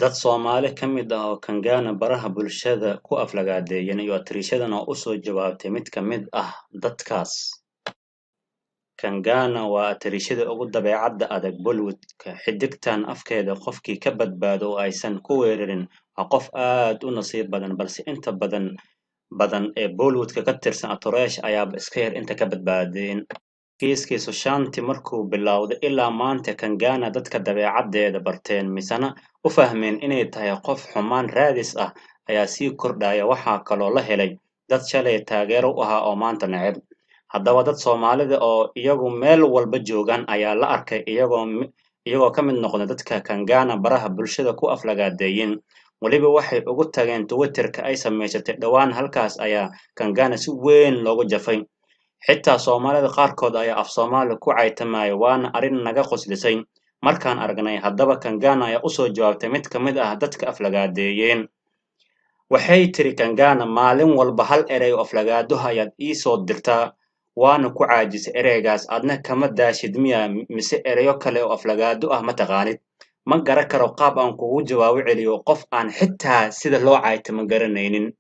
dad Soomaali ka mid ah oo Kangana baraha bulshada ku aflagaadeeyeen iyo atariishadan oo u soo jawaabtay mid ka mid ah dadkaas. Kangana waa atariishada ugu dabeecadda adag Bollywood-ka. Xiddigtan afkeeda qofkii ka badbaado oo aysan ku weerarin waa qof aad u nasiib badan, balse inta badan ee Bollywood-ka ka tirsan atoorayaasha ayaaba iska yar inta ka badbaadeen. Kiiskiisu Shanti markuu bilowday ilaa maanta, Kangana dadka dabeecaddeeda barteen misena u fahmeen inay tahay qof xumaan raadis ah ayaa sii kordhaya. Waxaa kaloo la helay dad shalay taageero u ahaa oo maanta neceb. Haddaba dad Soomaalida oo iyagu meel walba joogaan ayaa la arkay iyagoo ka mid noqda dadka Kangana baraha bulshada ku aflagaadeeyeen. Weliba waxay ugu tageen Twitter-ka ay samaysatay dhowaan, halkaas ayaa Kangana si weyn loogu jafay. Xitaa Soomaalida qaarkood ayaa af Soomaali ku caytamaya, waana arrin naga qoslisay markaan aragnay. Haddaba Kangana ayaa u soo jawaabtay mid ka mid ah dadka aflagaadeeyeen. Waxay tiri Kangana, maalin walba hal erey oo aflagaado ah ayaad ii soo dirtaa, waana ku caajisay ereygaas. Adna kama daashid miyaa, mise ereyo kale oo aflagaado ah ma taqaanid? Ma garan karo qaab aan kugu jawaabo celiyo qof aan xitaa sida loo caytamo garanaynin.